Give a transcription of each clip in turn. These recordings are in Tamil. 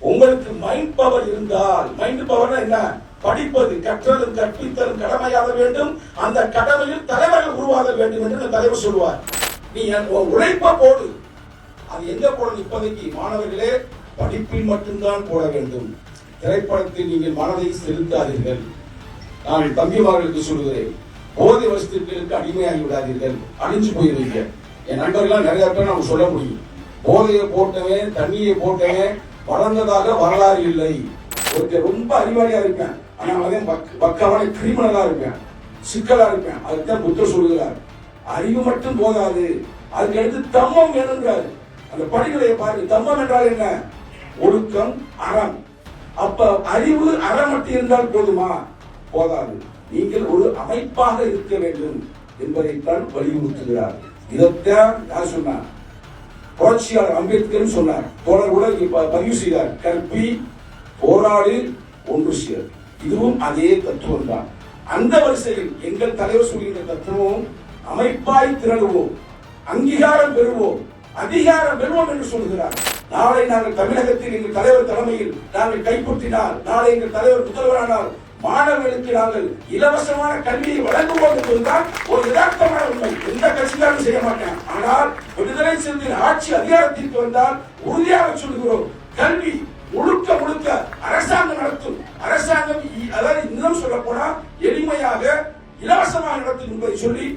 உங்களுக்கு மைண்ட் பவர் இருந்தால், மைண்ட் பவர் என்ன? படிப்பது, கற்றலும் கற்பித்தலும் கடமையாக வேண்டும். அந்த கடமையில் தலைவர்கள் உருவாக வேண்டும் என்று தலைவர் சொல்வார். நீ உழைப்ப போடு. அது எங்க போடணும்? இப்போதைக்கு மாணவர்களே படிப்பில் மட்டும்தான் போட வேண்டும். திரைப்படத்தில் நீங்கள் மனதை செலுத்தாதீர்கள். நான் தம்பிமார்களுக்கு சொல்லுகிறேன், போதை வஸ்துக்களுக்கு அடிமையாகி விடாதீர்கள், அழிஞ்சு போயிருவீங்க. என் நண்பர்கள்லாம் நிறைய பேர் நம்ம சொல்ல முடியும். போதையை போட்டவன், தண்ணியை போட்டவன் வளர்ந்ததாக வரலாறு இல்லை. ஒருத்தர் ரொம்ப அறிவாளியா இருப்பேன், ஆனா அவன் பக்கமான கிரிமினலா இருப்பேன், சிக்கலா இருப்பேன். அதுதான் புத்தர் சொல்லுகிறார், அறிவு மட்டும் போதாது, அதுக்கு அடுத்து தம்மம் வேணுங்கிறாரு. அந்த படிநிலையை பாருங்க. தம்மம் என்றால் என்ன? ஒழுக்கம், அறம். அப்ப அறிவு, அறம் மட்டும் இருந்தால் போதுமா? போதாது. நீங்கள் ஒரு அமைப்பாக இருக்க வேண்டும் என்பதைத்தான் வலியுறுத்துகிறார். இதைத்தான் யார் சொன்னார்? புரட்சியாளர் அம்பேத்கர் சொன்னார். தோழர் பதிவு செய்தார், கற்பி, போராடு, ஒன்று சேர். இதுவும் அதே தத்துவம் தான். அந்த வரிசையில் எங்கள் தலைவர் சொல்கின்ற தத்துவம், அமைப்பாய் திரளுவோம், அங்கீகாரம் பெறுவோம், அதிகாரம் பெறுவோம் என்று சொல்கிறார். நாளை நாங்கள் தமிழகத்தில் எங்கள் தலைவர் தலைமையில் நாங்கள் கைப்பற்றினால், நாளை எங்கள் தலைவர் முதல்வரானால், மாணவர்களுக்கு நாங்கள் இலவசமான கல்வியை வழங்குவோம் என்பதுதான் ஒரு யதார்த்தமான உண்மை. எந்த கட்சிக்காரும் செய்ய மாட்டேன். ஆனால் விடுதலை சிறுத்தைகள் ஆட்சி அதிகாரத்திற்கு வந்தால் உறுதியாக சொல்கிறோம், கல்வி முழுக்க முழுக்க அரசாங்கம் நடத்தும். அரசாங்கம், அதாவது இன்னும் சொல்ல போனா எளிமையாக இலவசமாக நடத்தும் என்பதை சொல்லி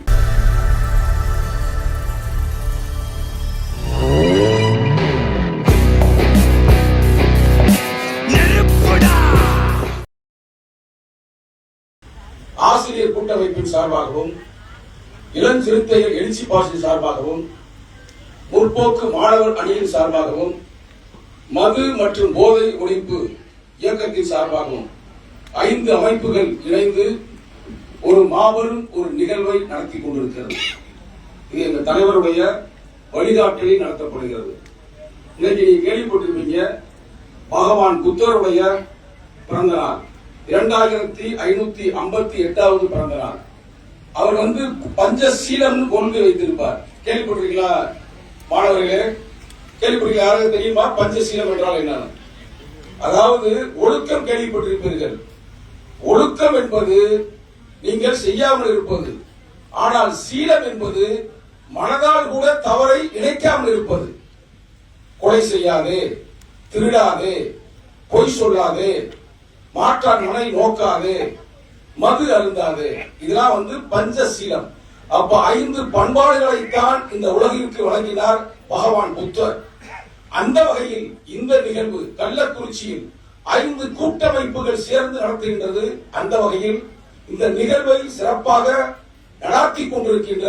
ஆசிரியர் கூட்டமைப்பின் சார்பாகவும், இளம் சிறுத்தைகள் எழுச்சி பாசி சார்பாகவும், முற்போக்கு மாணவர் அணியின் சார்பாகவும், மது மற்றும் போதை ஒழிப்பு இயக்கத்தின் சார்பாகவும் 5 அமைப்புகள் இணைந்து ஒரு மாபெரும் ஒரு நிகழ்வை நடத்தி கொண்டிருக்கிறது. இது எங்கள் தலைவருடைய வழிகாட்டலில் நடத்தப்படுகிறது. இன்னைக்கு நீங்க கேள்விப்பட்டிருப்பீங்க, பகவான் புத்தருடைய பிறந்த நாள், 2558வது பிறந்த நாள். அவர் பஞ்சசீலம் கொண்டு வைத்திருப்பார். கேள்விப்பட்டிருக்கீங்களா மாணவர்களே? கேள்விப்பட்டிருக்கீங்க? யாருக்கு தெரியுமா பஞ்சசீலம் என்றால் என்ன? அதாவது ஒழுக்கம் கேள்விப்பட்டிருப்பீர்கள். ஒழுக்கம் என்பது நீங்கள் செய்யாமல் இருப்பது. ஆனால் சீலம் என்பது மனதால் கூட தவறை இணைக்காமல் இருப்பது. கொலை செய்யாதே, திருடாதே, பொய் சொல்லாதே, மாற்றான் மனை நோக்காதே, மது அருந்தாதே. இதெல்லாம் பஞ்சசீலம். அப்ப 5 பண்பாடுகளைத்தான் இந்த உலகிற்கு வழங்கினார் பகவான் புத்தர். அந்த வகையில் இந்த நிகழ்வு கள்ளக்குறிச்சியில் 5 கூட்டமைப்புகள் சேர்ந்து நடத்துகின்றது. அந்த வகையில் இந்த நிகழ்வை சிறப்பாக நடாத்தி கொண்டிருக்கின்ற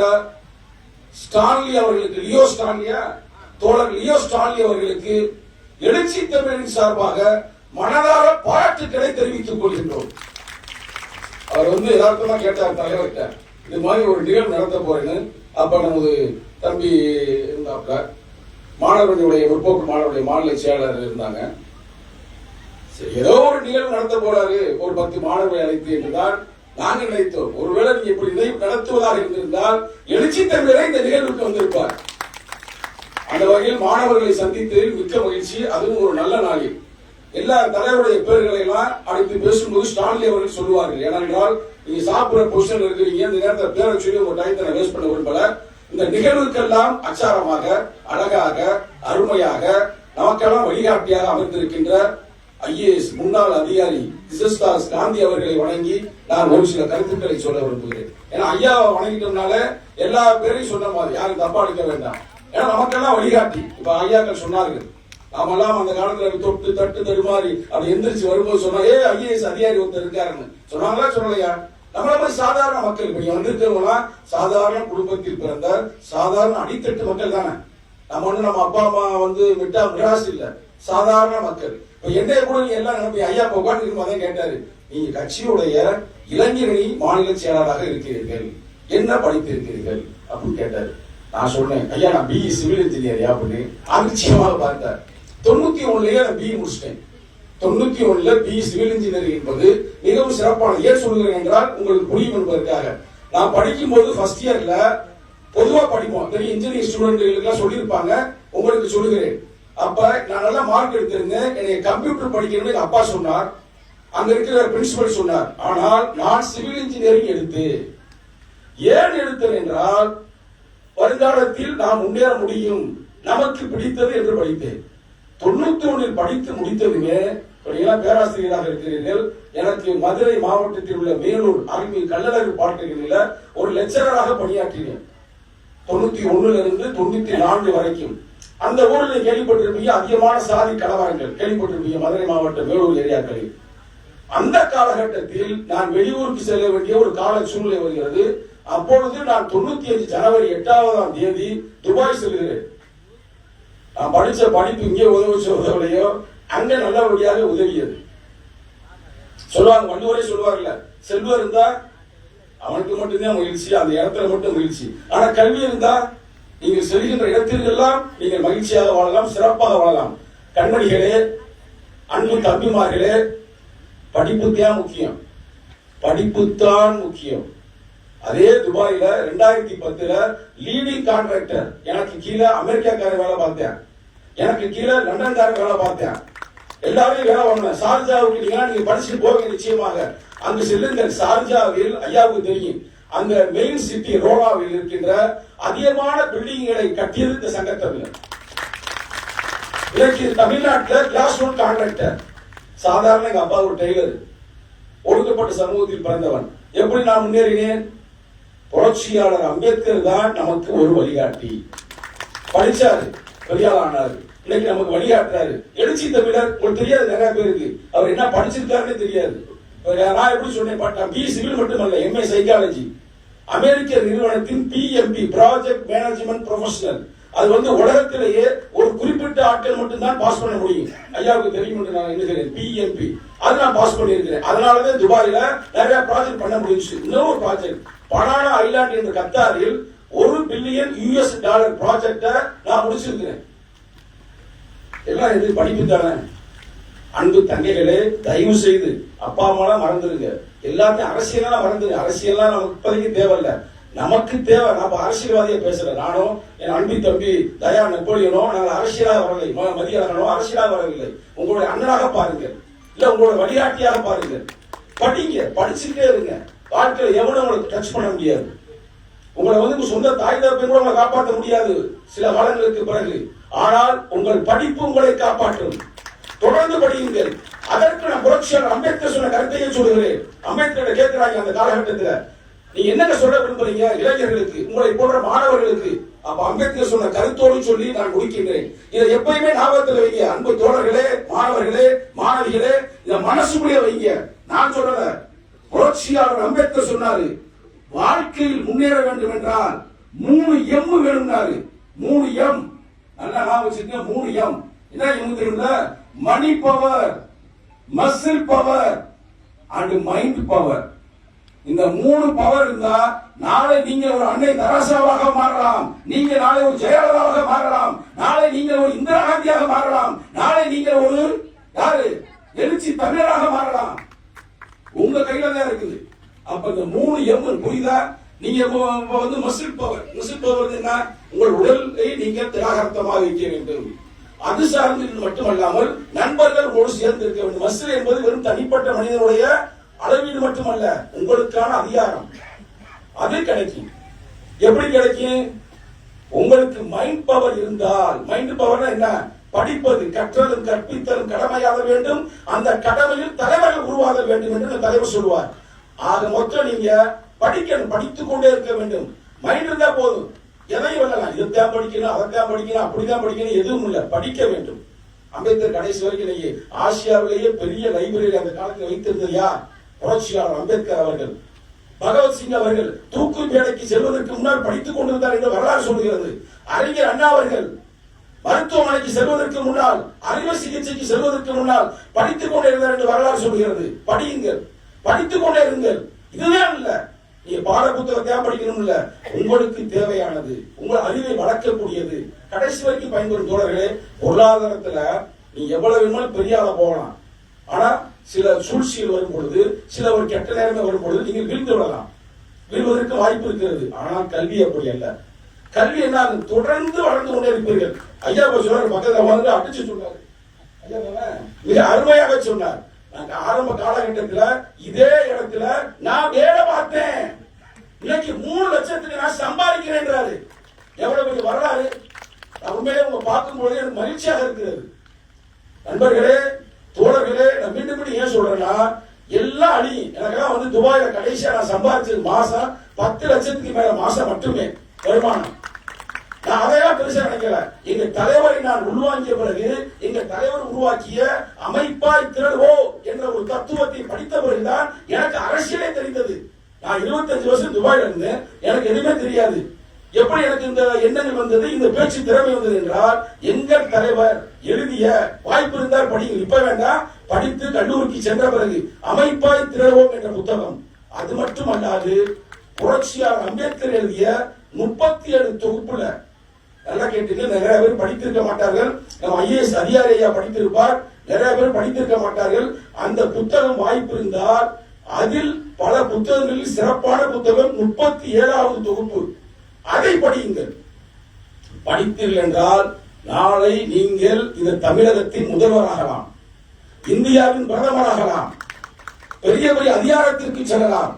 ஸ்டான்லி அவர்களுக்கு, லியோ ஸ்டான்லியா, தோழர் லியோ ஸ்டான்லி அவர்களுக்கு எழுச்சி தமிழின் சார்பாக மனதார பாராட்டுக்களை தெரிவித்துக் கொள்கின்றோம். அவர் யதார்த்தமா கேட்டார் தலைவர்கிட்ட, இது மாதிரி ஒரு நிகழ்வு நடத்த போறேன்னு. அப்ப நமது தம்பி இருந்தாப்ல, மாணவர்களுடைய முற்போக்கு மாணவருடைய மாநில செயலாளர் இருந்தாங்க. ஏதோ ஒரு நிகழ்வு நடத்த போறாரு, ஒரு 10 மாணவர்களை அழைத்து என்றுதான் நாங்கள் நினைத்தோம். ஒருவேளை நீங்க இப்படி இதை நடத்துவதாக இருந்திருந்தால் எழுச்சி தமிழரை இந்த நிகழ்வுக்கு வந்திருப்பார். அந்த வகையில் மாணவர்களை சந்தித்ததில் மிக்க மகிழ்ச்சி. அதுவும் ஒரு நல்ல நாளில் எல்லா தலைவருடைய பேர்களை எல்லாம் அழைத்து பேசும்போது ஸ்டான்லி அவர்கள் சொல்லுவார்கள். ஏனென்றால் நீங்க சாப்பிடுற பொசிஷன் இருக்கிறீங்க, இந்த நேரத்தில் பேரை சொல்லி உங்க டைத்தை வேஸ்ட் பண்ண விரும்பல. இந்த நிகழ்வுக்கெல்லாம் அச்சாரமாக, அழகாக, அருமையாக, நமக்கெல்லாம் வழிகாட்டியாக அமர்ந்திருக்கின்ற IAS முன்னாள் அதிகாரி கிருஷ்ணதாஸ் காந்தி அவர்களை வணங்கி நான் ஒரு சில கருத்துக்களை சொல்ல விரும்புகிறேன். ஏன்னா ஐயாவை வணங்கிட்டோம்னால எல்லா பேரையும் சொன்ன மாதிரி யாரும் தப்பா அடிக்க வேண்டாம். ஏன்னா நமக்கெல்லாம் வழிகாட்டி. இப்ப ஐயாக்கள் சொன்னார்கள், நாமெல்லாம் அந்த காலத்துல தொட்டு தட்டு தடுமாறி அப்படி எந்திரிச்சு வரும்போது சொன்னா, IAS அதிகாரி ஒருத்தர் இருக்காருன்னு சொன்னாங்களா சொல்லலையா? நம்மள மாதிரி சாதாரண மக்கள். இப்ப வந்திருக்கிறவங்களா சாதாரண குடும்பத்தில் பிறந்த சாதாரண அடித்தட்டு மக்கள் தானே. நம்ம நம்ம அப்பா அம்மா மிராஸ் இல்ல, சாதாரண மக்கள். இப்ப என்னைய கூட நீங்க எல்லாம் நினைப்பி, ஐயா இப்ப உட்காந்து அதான் கேட்டாரு, நீங்க கட்சியுடைய இளைஞரணி மாநில செயலாளராக இருக்கிறீர்கள், என்ன படித்திருக்கிறீர்கள் அப்படின்னு கேட்டாரு. நான் சொன்னேன், ஐயா நான் BE சிவில் இன்ஜினியர் அப்படின்னு. அதிர்ச்சியமாக பார்த்தார். 91லயே நான் BE முடிச்சிட்டேன். 91ல BE சிவில் இன்ஜினியரிங் என்பது மிகவும் சிறப்பான. ஏன் சொல்லுகிறேன் என்றால் உங்களுக்கு புரியும் என்பதற்காக. நான் படிக்கும் போது ஃபர்ஸ்ட் இயர்ல பொதுவா படிப்போம், பெரிய இன்ஜினியரிங் ஸ்டூடெண்ட்களுக்கு சொல்லியிருப்பாங்க. உங்களுக்கு சொல்லுகிறேன், அப்ப நான் நல்லா மார்க் எடுத்திருந்தேன், எனக்கு கம்ப்யூட்டர் படிக்கணும்னு எங்க அப்பா சொன்னார், அங்க இருக்கிற பிரின்சிபல் சொன்னார். ஆனால் நான் சிவில் இன்ஜினியரிங் எடுத்து ஏன் எடுத்தேன் என்றால் வருங்காலத்தில் நாம் முன்னேற முடியும், நமக்கு பிடித்தது என்று படித்தேன். 91 படித்து முடித்ததுமே பேராசிரியராக இருக்கிறீர்கள். எனக்கு மதுரை மாவட்டத்தில் உள்ள மேலூர் அறிவியல் கல்லழகு பாலிடெக்னிக்ல ஒரு லெக்சரராக பணியாற்றினேன். 91 இருந்து 94 வரைக்கும். அந்த ஊரில் கேள்விப்பட்டிருப்பீங்க, அதிகமான சாதி கலவரங்கள் கேள்விப்பட்டிருப்பீங்க மதுரை மாவட்டம் மேலூர் ஏரியாக்களில். அந்த காலகட்டத்தில் நான் வெளியூருக்கு செல்ல வேண்டிய ஒரு கால சூழ்நிலை வருகிறது. அப்பொழுது நான் 95 ஜனவரி 8ஆம் தேதி துபாய் செல்கிறேன். நான் படிச்ச படிப்பு இங்கே உதவியோ அங்க நல்லபடியாக உதவியது. சொல்லுவாங்க, வள்ளுவரே சொல்லுவார்ல, செல்வம் இருந்தா அவனுக்கு மட்டும்தான் மகிழ்ச்சி, அந்த இடத்துல மட்டும் மகிழ்ச்சி. ஆனா கல்வி இருந்தா நீங்கள் செல்கின்ற இடத்திற்கெல்லாம் நீங்கள் மகிழ்ச்சியாக வாழலாம், சிறப்பாக வாழலாம். கண்மணிகளே, அன்பு தம்பிமார்களே, படிப்பு தான் முக்கியம், படிப்புத்தான் முக்கியம். அதே துபாயில 2010 லீடிங் கான்ட்ராக்டர், எனக்கு கீழே அமெரிக்காக்கார வேலை பார்த்தேன், எனக்கு கீழே லண்டன்கார வேலை பார்த்தேன், எல்லாரையும் வேலை வாங்கினேன். ஷார்ஜாவுக்கு நீங்க படிச்சுட்டு போக நிச்சயமாக அங்கு செல்லுங்கள். ஷார்ஜாவில் ஐயாவுக்கு தெரியும், அந்த மெயின் சிட்டி ரோடாவில் இருக்கின்ற அதிகமான பில்டிங்களை கட்டியது இந்த சங்கத்தமிழர். இதற்கு தமிழ்நாட்டில் கிளாஸ் ஒன் கான்ட்ராக்டர், சாதாரண எங்க அப்பா ஒரு டெய்லர், ஒடுக்கப்பட்ட சமூகத்தில் பிறந்தவன். எப்படி நான் முன்னேறினேன்? புரட்சியாளர் அம்பேத்கர் தான் நமக்கு ஒரு வழிகாட்டி. படிச்சாரு, பெரியாள் ஆனாரு, இன்னைக்கு நமக்கு வழிகாட்டுறாரு. எழுச்சி தமிழர் உங்களுக்கு தெரியாது, நிறைய பேருக்கு அவர் என்ன படிச்சிருக்காருன்னு தெரியாது. நான் எப்படி சொன்னேன், பி சிவில் மட்டுமல்ல, எம்ஏ சைக்காலஜி, அமெரிக்க நிறுவனத்தின் PMP ப்ராஜெக்ட் மேனேஜ்மெண்ட் ப்ரொஃபஷனல். அது உலகத்திலேயே ஒரு குறிப்பிட்ட ஆட்கள் மட்டும்தான் பாஸ் பண்ண முடியும். ஐயாவுக்கு தெரியும் என்று நான் எண்ணுகிறேன். PMP அது நான் பாஸ் பண்ணியிருக்கிறேன். அதனாலதான் துபாயில நிறைய ப்ராஜெக்ட் பண்ண முடிஞ்சு. இன்னொரு ப்ராஜெக்ட் பனானா ஐலாண்ட் என்ற கத்தாரில் $1 பில்லியன் ப்ராஜெக்ட நான் முடிச்சிருக்கிறேன். எல்லாம் இது படிப்பு தானே. அன்பு தங்கைகளே, தயவு செய்து அப்பா அம்மாலாம் மறந்துருங்க, எல்லாத்தையும் அரசியலாம் மறந்துருங்க. அரசியல்லாம் நமக்கு இப்போதைக்கு தேவையில்லை. நமக்கு தேவை, நம்ம அரசியல்வாதியை பேசுறேன். நானும் என் அன்பி தம்பி தயா நெப்போலியனோ நாங்கள் அரசியலாக வரவில்லை, மதியானோ அரசியலாக வரவில்லை. உங்களுடைய அண்ணனாக பாருங்கள், இல்ல உங்களுடைய வழிகாட்டியாக பாருங்கள். படிங்க, படிச்சுட்டே இருங்க. வாழ்க்கையில எவனும் உங்களுக்கு டச் பண்ண முடியாது. உங்களை சொந்த தாய் தகப்பன் கூட உங்களை காப்பாற்ற முடியாது சில காலங்களுக்கு பிறகு. ஆனால் உங்கள் படிப்பு உங்களை காப்பாற்றும். தொடர்ந்து படியுங்கள். அதற்கு நான் புரட்சியாளர் அம்பேத்கர் சொன்ன கருத்தையே சொல்லுகிறேன். அம்பேத்கர் கேட்கிறாங்க அந்த காலகட்டத்தில், நீங்க என்னங்க சொல்ல விரும்புறீங்க இளைஞர்களுக்கு, உங்களை போன்ற மாணவர்களுக்கு? அப்ப அம்பேத்கர் சொன்ன கருத்தோடு சொல்லி நான் முடிக்கின்றேன். இதை எப்பயுமே ஞாபகத்தில் வைங்க. அன்பு தோழர்களே, மாணவர்களே, மாணவிகளே, இதை மனசுக்குள்ளே வைங்க. நான் சொல்லல, புரட்சியாளர் அம்பேத்கர் சொன்னாரு, வாழ்க்கையில் முன்னேற வேண்டும் என்றால் 3 M வேணும்னாரு. 3 M நல்லா நான் வச்சிருக்க. 3 M என்ன தெரியுங்களா? Money power, muscle power and mind power. இந்த 3 பவர் இருந்தா நாளை நீங்க ஒரு அன்னை தராசாவாக மாறலாம், நீங்க நாளை ஒரு ஜெயலலிதாவாக மாறலாம், நாளை நீங்க ஒரு இந்திரா காந்தியாக மாறலாம், நாளை நீங்க ஒரு யாரு எழுச்சி தமிழராக மாறலாம். உங்க கையில தான் இருக்குது. அப்ப இந்த 3 M புரியுதா? நீங்க மசில் பவர் என்ன? உங்கள் உடலை நீங்க திராகரத்தமாக வைக்க வேண்டும். அது சார்ந்து மட்டுமல்லாமல் நண்பர்கள் ஒரு சேர்ந்து இருக்க வேண்டும். மசில் என்பது வெறும் தனிப்பட்ட மனிதனுடைய அளவீடு மட்டுமல்ல, உங்களுக்கான அதிகாரம். அது கிடைக்கும். எப்படி கிடைக்கும்? உங்களுக்கு மைண்ட் பவர் இருந்தால். மைண்ட் பவர் என்ன? படிப்பது, கற்றலும் கற்பித்தலும் கடமையாக வேண்டும். அந்த கடமையில் தலைவர்கள் உருவாக வேண்டும் என்று தலைவர் சொல்லுவார். ஆக மொத்தம் நீங்க படிக்கணும், படித்துக் கொண்டே இருக்க வேண்டும். மைண்ட் இருந்தா போதும், எதையும் வரலாம். இதைத்தான் படிக்கணும், அதைத்தான் படிக்கணும், அப்படித்தான் படிக்கணும், எதுவும் இல்லை, படிக்க வேண்டும். அம்பேத்கர் கடைசி வரைக்கும் ஆசியாவிலேயே பெரிய லைப்ரரி அந்த காலத்தில் வைத்திருந்தது யார்? புரட்சியாளர் அம்பேத்கர் அவர்கள். பகவத்சிங் அவர்கள் தூக்கு மேடைக்கு செல்வதற்கு முன்னால் படித்துக் கொண்டிருந்தார் என்று வரலாறு சொல்கிறது. அறிஞர் அண்ணா அவர்கள் மருத்துவமனைக்கு செல்வதற்கு முன்னால், அறுவை சிகிச்சைக்கு செல்வதற்கு முன்னால் படித்துக் கொண்டே இருந்தார் என்று வரலாறு சொல்கிறது. படியுங்கள், படித்துக் கொண்டே இருங்கள். இதுதான் இல்ல நீங்க பாட புத்தகத்தை படிக்கணும் இல்ல, உங்களுக்கு தேவையானது, உங்கள் அறிவை வளர்க்கக்கூடியது கடைசி வரைக்கும் பயன்பெறும். தோழர்களே, பொருளாதாரத்துல நீ எவ்வளவு வேணுமாலும் பெரிய ஆளா போகலாம். ஆனா சில சூழ்ச்சிகள் வரும் பொழுது, சில ஒரு கெட்ட நேரமே வரும் பொழுது நீங்கள் வீழ்ந்து விடலாம், வீழ்வதற்கு வாய்ப்பு இருக்கிறது. ஆனால் கல்வி அப்படி அல்ல. கல்வி என்ன தொடர்ந்து வளர்ந்து கொண்டே இருப்பீர்கள். ஐயா சொல்றாரு, பக்கத்துல வந்து அடிச்சு சொன்னாரு. ஐயா மிக அருமையாக சொன்னார். நாங்க ஆரம்ப காலகட்டத்தில் இதே இடத்துல நான் வேலை பார்த்தேன், இன்னைக்கு 3 லட்சத்துக்கு நான் சம்பாதிக்கிறேன்றாரு. எவ்வளவு பெரிய வரலாறு! உண்மையிலே உங்க பார்க்கும்போது எனக்கு மகிழ்ச்சியாக இருக்கிறது. நண்பர்களே, தோழர்களே, நான் மீண்டும் மீண்டும் ஏன் சொல்றேன்னா, எல்லாம் அணி. எனக்கெல்லாம் வந்து துபாயில கடைசியா நான் சம்பாதிச்சது மாசம் 10 லட்சத்துக்கு மேல மாசம் மட்டுமே வருமானம். நான் அதையெல்லாம் பெருசா நினைக்கல. எங்க தலைவரை நான் உள்வாங்கிய பிறகு, எங்க தலைவர் உருவாக்கிய அமைப்பாய் திரள்வோ என்ற ஒரு தத்துவத்தை படித்த பிறகுதான் எனக்கு அரசியலே தெரிந்தது. நான் 25 வருஷம் துபாயில இருந்தேன், எனக்கு எதுவுமே தெரியாது. எப்படி எனக்கு இந்த எண்ணங்கள் வந்தது, இந்த பேச்சு திறமை வந்தது என்றால், எங்கள் தலைவர் எழுதிய வாய்ப்பு இருந்தால் படிங்க, இப்ப வேண்டாம், படித்து கல்லூரிக்கு சென்ற பிறகு அமைப்பாய் திரள்வோம் என்ற புத்தகம். அது மட்டுமல்லாது புரட்சியாளர் அம்பேத்கர் எழுதிய 37 தொகுப்புல, நல்லா கேட்டீங்க, நிறைய பேர் படித்திருக்க மாட்டார்கள். நம்ம ஐஏஎஸ் அதிகாரியா படித்திருப்பார், நிறைய பேர் படித்திருக்க மாட்டார்கள். அந்த புத்தகம் வாய்ப்பு இருந்தால், அதில் பல புத்தகங்களில் சிறப்பான புத்தகம் 37வது தொகுப்பு. அதை படியுங்கள். படித்தீர்கள் என்றால் நாளை நீங்கள் இந்த தமிழகத்தின் முதல்வராகலாம், இந்தியாவின் பிரதமராகலாம், பெரிய பெரிய அதிகாரத்திற்கு செல்லலாம்.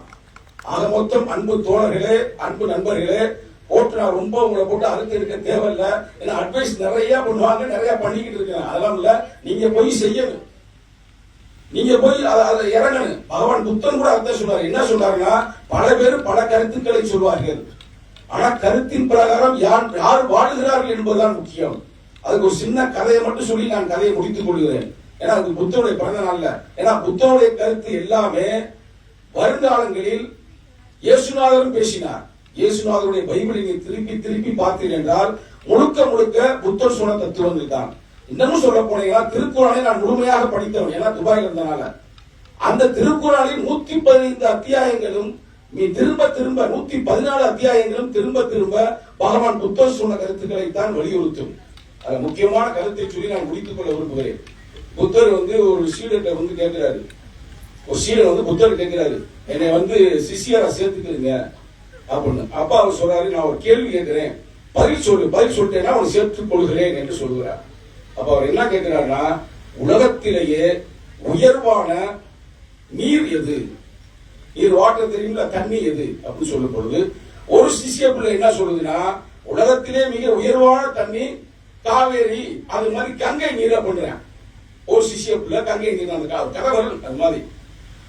ஆக மொத்தம் அன்பு தோழர்களே, அன்பு நண்பர்களே, போட்டு நான் ரொம்ப உங்களை போட்டு அறுத்து இருக்க தேவையில்ல. ஏன்னா அட்வைஸ் நிறைய பண்ணுவாங்க, நிறைய பண்ணிக்கிட்டு இருக்கேன். அதெல்லாம் இல்ல, நீங்க போய் செய்யணும், நீங்க போய் அதை இறங்கணும். பகவான் புத்தன் கூட அர்த்தம் சொன்னார். என்ன சொன்னாருன்னா, பல பேர் பல கருத்துக்களை சொல்வார்கள், ஆனா கருத்தின் பிரகாரம் யார் வாழுகிறார்கள் என்பதுதான் முக்கியம். அதுக்கு ஒரு சின்ன கதையை மட்டும் சொல்லி நான் கதையை முடித்துக் கொள்கிறேன். ஏன்னா அது புத்தனுடைய பிறந்த நாள்ல. ஏன்னா புத்தனுடைய கருத்து எல்லாமே வருங்காலங்களில் இயேசுநாதரும் பேசினார். இயேசுநாதருடைய பைபிளை திருப்பி திருப்பி பார்த்தீர்கள் என்றால் முழுக்க முழுக்க புத்தர் சொன்ன தத்துவங்கள் தான். இன்னமும் சொல்ல போனீங்கன்னா, திருக்குறளை நான் முழுமையாக படித்தவன், ஏன்னா துபாயில் இருந்தனால. அந்த திருக்குறளில் 115 அத்தியாயங்களும் திரும்ப திரும்ப 114 அத்தியாயங்களும் திரும்ப திரும்ப பகவான் புத்தர் சொன்ன கருத்துக்களை தான் வலியுறுத்தும். அது முக்கியமான கருத்தை சொல்லி நான் முடித்துக் கொள்ள விரும்புகிறேன். புத்தர் வந்து ஒரு சீடர்கிட்ட வந்து கேட்கிறாரு, ஒரு சீடர் வந்து புத்தர் கேட்கிறாரு, என்னை வந்து சிஷியரா சேர்த்துக்கிறீங்க அப்படின்னு. அப்பா அவர் சொல்றாரு, நான் ஒரு கேள்வி கேட்கிறேன், பதில் சொல்லிட்டேன்னா அவனை சேர்த்துக் கொள்கிறேன் என்று சொல்கிறார். அப்ப அவர் என்ன கேட்கிறாருன்னா, உலகத்திலேயே உயர்வான நீர் எது? நீர் வாட்டர் தெரியுங்களா, தண்ணி எது அப்படின்னு சொல்லும் பொழுது ஒரு சிஷிய பிள்ளை என்ன சொல்லுதுன்னா, உலகத்திலே மிக உயர்வான தண்ணி காவேரி, அது மாதிரி கங்கை நீரை பண்றேன். ஒரு சிஷிய பிள்ளை கங்கை நீர், அந்த கதை வரும் அது மாதிரி.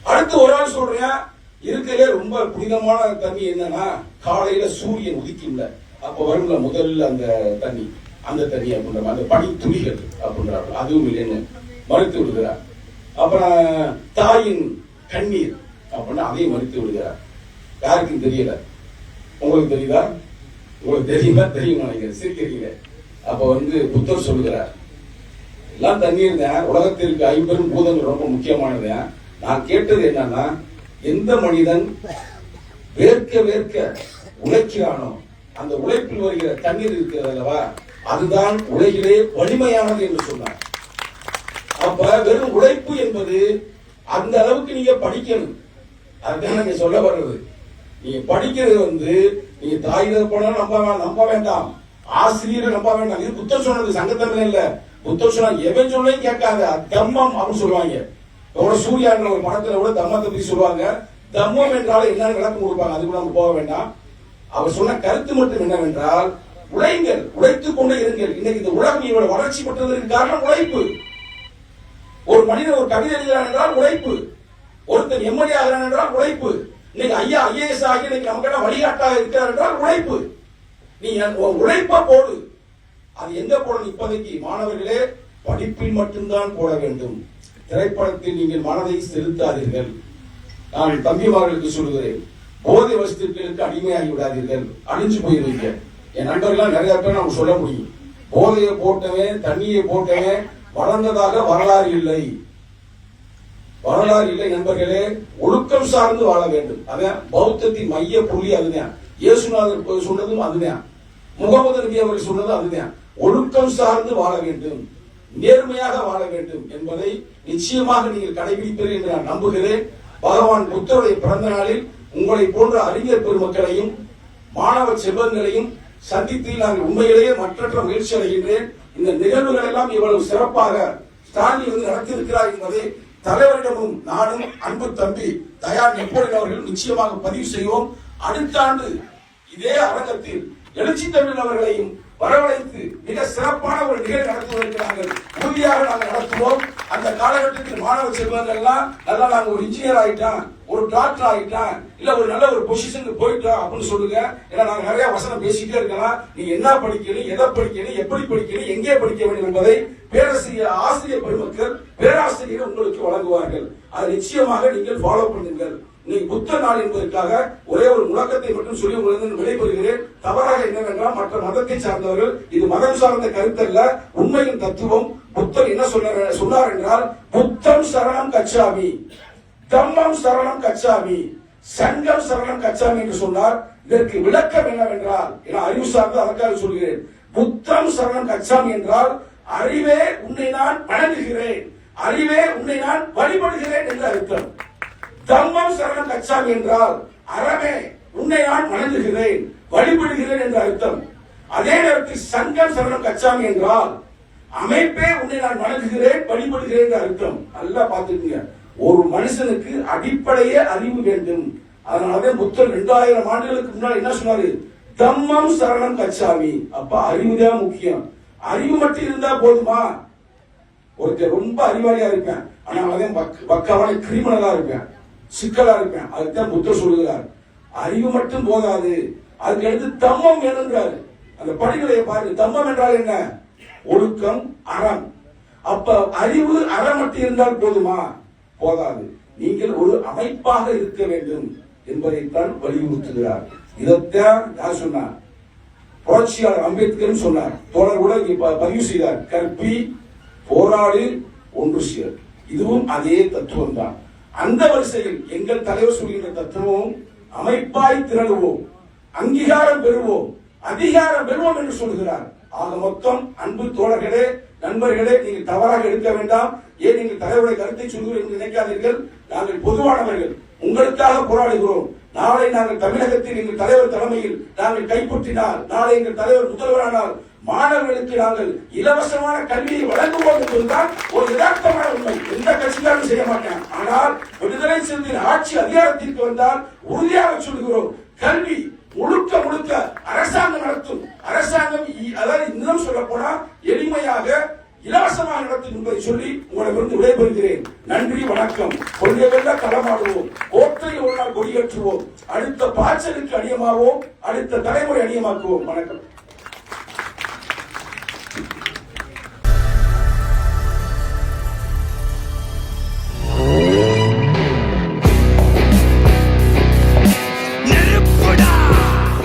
அடுத்து ஒரு ஆள் சொல்றேன், இருக்கிறதே ரொம்ப புனிதமான தண்ணி என்னன்னா, காலையில சூரியன் உதிக்கும்ல அப்ப வரும்ல முதல்ல அந்த தண்ணி அப்படின்ற அந்த பனி துளிகள் அப்படின்றார்கள், அதுவும் இல்லைன்னு மறுத்து விடுகிறார். அப்புறம் தாயின் கண்ணீர் அப்படின்னா அதையும் மறுத்து விடுகிறார். யாருக்கும் தெரியல, உங்களுக்கு தெரியுதா? உங்களுக்கு தெரியுமா? தெரியும் நினைக்கிறேன், சிரிக்கிறீங்க. அப்ப வந்து புத்தர் சொல்லுகிறார், எல்லாம் தண்ணீர் தான், உலகத்திற்கு 50 பூதங்கள் ரொம்ப முக்கியமானது. நான் கேட்டது என்னன்னா, எந்த மனிதன் வேர்க்க வேர்க்க உழைக்கிறானோ அந்த உழைப்பில் வருகிற தண்ணீர் இருக்கிறது அல்லவா, அதுதான் உலகிலே வலிமையானது என்று சொன்னார். அப்ப வெறும் உழைப்பு என்பது அந்த அளவுக்கு நீங்க படிக்கணும். அதுதான் நீங்க சொல்ல வர்றது. நீங்க படிக்கிறது வந்து நீங்க தாய் தகப்பன நம்ப வேண்டாம், ஆசிரியரை நம்ப வேண்டாம். இது புத்தர் சொன்னது, சங்கத்தமிழ் இல்ல. புத்தர் சொன்னா எவன் சொல்லையும் கேட்காத, தம்மம் அப்படின்னு சொல்லுவாங்க. சூர்யா ஒரு படத்துல கூட தம்மத்தை பத்தி சொல்லுவாங்க. தம்மம் என்றால் என்னன்னு விளக்கம் கொடுப்பாங்க, அது கூட நம்ம போக வேண்டாம். அவர் சொன்ன கருத்து மட்டும் என்னவென்றால், உழைங்கள், உழைத்துக் கொண்டே இருங்கள். இன்னைக்கு இந்த உலகம் இவ்வளவு வளர்ச்சி பெற்றதற்கு காரணம் உழைப்பு. ஒரு மனிதன் ஒரு கவிதை எழுதுகிறான் என்றால் உழைப்பு, ஒருத்தர் எம்எல்ஏ ஆகிறான் என்றால் உழைப்பு, இன்னைக்கு ஐயா ஐஏஎஸ் ஆகி இன்னைக்கு நமக்கு வழிகாட்டாக இருக்கிறார் என்றால் உழைப்பு. நீ உழைப்ப போடு. அது எங்க போடணும்? இப்போதைக்கு மாணவர்களே, படிப்பில் மட்டும்தான் போட வேண்டும். திரைப்படத்தில் நீங்கள் மனதை செலுத்தாதீர்கள். நான் தம்பிமார்களுக்கு சொல்லுகிறேன், போதை வஸ்துக்களுக்கு அடிமையாகி விடாதீர்கள், அழிஞ்சு போயிருவீங்க. என் நண்பர்கள் நிறைய பேர் நம்ம சொல்ல முடியும், போதையை போட்டவன் தண்ணியை போட்டவன் வளர்ந்ததாக வரலாறு இல்லை. வரலாறு இல்லை நண்பர்களே. ஒழுக்கம் சார்ந்து வாழ வேண்டும். அதான் பௌத்தத்தின் மைய புள்ளி. அதுதான் இயேசுநாதர் சொன்னதும் அதுதான், முகமது நபி அவர்கள் சொன்னதும் அதுதான். ஒழுக்கம் சார்ந்து வாழ வேண்டும், நேர்மையாக வாழ வேண்டும் என்பதை நிச்சயமாக நீங்கள் கடைபிடிப்பீர்கள் என்று நான் நம்புகிறேன். பகவான் புத்தருடைய பிறந்த நாளில் உங்களை போன்ற அறிஞர் பெருமக்களையும் மாணவ செல்வங்களையும் சந்தித்து நாங்கள் உண்மையிலேயே மற்றற்ற மகிழ்ச்சி அடைகின்றேன். இந்த நிகழ்வுகள் எல்லாம் இவ்வளவு சிறப்பாக ஸ்டாலின் வந்து நடத்தியிருக்கிறார் என்பதை தலைவரிடமும் நானும் அன்பு தம்பி தயார் நெப்போலியன் அவர்கள் நிச்சயமாக பதிவு செய்வோம். அடுத்த ஆண்டு இதே அரங்கத்தில் எழுச்சி தமிழ் அவர்களையும் வரவழைத்து மிக சிறப்பான ஒரு நிகழ்வு நடத்துவதற்கு நாங்கள் உறுதியாக நாங்கள் நடத்துவோம். அந்த காலகட்டத்தில் மாணவ செல்வங்கள் எல்லாம் நல்லா நாங்க ஒரு இன்ஜினியர் ஆயிட்டான், ஒரு டாக்டர் ஆயிட்டான், இல்ல ஒரு நல்ல ஒரு பொசிஷனுக்கு போயிட்டோம் அப்படின்னு சொல்லுங்க. ஏன்னா நாங்க நிறைய வசனம் பேசிட்டே இருக்கலாம். நீங்க என்ன படிக்கணும், எதை படிக்கணும், எப்படி படிக்கணும், எங்கே படிக்க வேண்டும் என்பதை பேராசிரியர் ஆசிரியர் பெருமக்கள் பேராசிரியர் உங்களுக்கு வழங்குவார்கள். அதை நிச்சயமாக நீங்கள் ஃபாலோ பண்ணுங்கள். இன்னைக்கு புத்த நாள் என்பதற்காக ஒரே ஒரு முழக்கத்தை மட்டும் சொல்லி உங்களுக்கு விடைபெறுகிறேன். தவறாக என்னவென்றால் மற்ற மதத்தை சார்ந்தவர்கள் இது மதம் சார்ந்த கருத்தல்ல, உண்மையின் தத்துவம். புத்தர் என்ன சொன்னார் என்றால், புத்தம் சரணம் கச்சாமி, தம்மம் சரணம் கச்சாமி, சங்கம் சரணம் கச்சாமி என்று சொன்னார். இதற்கு விளக்கம் என்னவென்றால், அறிவு சார்ந்து அதற்காக சொல்கிறேன். புத்தம் சரணம் கச்சாமி என்றால் அறிவே உன்னை நான் வணங்குகிறேன், அறிவே உன்னை நான் வழிபடுகிறேன் என்று அர்த்தம். தம்மம் சரணம் கச்சாமி என்றால் அறமே உன்னை நான் வணங்குகிறேன், வழிபடுகிறேன் என்று அர்த்தம். அதே நேரத்தில் சங்கம் சரணம் கச்சாமி என்றால் அமைப்பே உன்னை நான் வணங்குகிறேன், வழிபடுகிறேன் என்று அர்த்தம். நல்லா பார்த்துக்கீங்க. ஒரு மனுஷனுக்கு அடிப்படையே அறிவு வேண்டும். அதனாலதான் புத்தர் 2000 ஆண்டுகளுக்கு முன்னாடி என்ன சொன்னாரு, தம்மம் சரணம் கச்சாமி. அப்ப அறிவுதான் முக்கியம். அறிவு மட்டும் இருந்தா போதுமா? ஒருத்தர் ரொம்ப அறிவாளியா இருப்பேன், ஆனா அதே பக்காவான கிரிமினலா இருப்பேன், சிக்கலா இருப்பேன். அதுதான் புத்தர் சொல்லுகிறார், அறிவு மட்டும் போதாது, அதுக்கு அடுத்து தம்மம் வேணுங்கிறாரு. அந்த படிநிலையை பாருங்க. தம்மம் என்றால் என்ன? ஒழுக்கம், அறம். அப்ப அறிவு அறம் மட்டும் இருந்தால் போதுமா? போதாது. நீங்கள் ஒரு அமைப்பாக இருக்க வேண்டும் என்பதைத்தான் வலியுறுத்துகிறார். இதைத்தான் யார் சொன்னார்? புரட்சியாளர் அம்பேத்கர் சொன்னார். தோழர் கூட பதிவு செய்தார், கற்பி, போராடு, ஒன்று சேர். இதுவும் அதே தத்துவம் தான். அந்த வரிசையில் எங்கள் தலைவர் சொல்கின்ற தத்துவம் அமைப்பாய் திரளுவோம், அங்கீகாரம் பெறுவோம், அதிகாரம் பெறுவோம் என்று சொல்கிறார். ஆக மொத்தம் அன்பு தோழர்களே, நண்பர்களே, நீங்கள் தவறாக எடுக்க வேண்டாம். ஏன் நீங்கள் தலைவருடைய கருத்தை சொல்கிறோம் என்று நினைக்காதீர்கள். நாங்கள் பொதுவானவர்கள், உங்களுக்காக போராடுகிறோம். நாளை நாங்கள் தமிழகத்தில் எங்கள் தலைவர் தலைமையில் நாங்கள் கைப்பற்றினால், நாளை எங்கள் தலைவர் முதல்வரானால் மாணவர்களுக்கு நாங்கள் இலவசமான கல்வியை வழங்குவோம் என்பதுதான் ஒரு யதார்த்தமான உண்மை. எந்த கட்சிக்காரும் செய்ய மாட்டேன். ஆனால் விடுதலை சிறுத்தைகள் ஆட்சி அதிகாரத்திற்கு வந்தால் உறுதியாக சொல்கிறோம், கல்வி முழுக்க முழுக்க அரசாங்கம் நடத்தும். அரசாங்கம் அதாவது இன்னும் சொல்ல போனா எளிமையாக இலவசமாக நடத்தும் என்பதை சொல்லி உங்களிடமிருந்து விடைபெறுகிறேன். நன்றி, வணக்கம். கொள்கைகள்ல களமாடுவோம், கோட்டையில் ஒரு நாள் கொடியேற்றுவோம், அடுத்த பாய்ச்சலுக்கு அணியமாவோம், அடுத்த தலைமுறை அணியமாக்குவோம். வணக்கம்.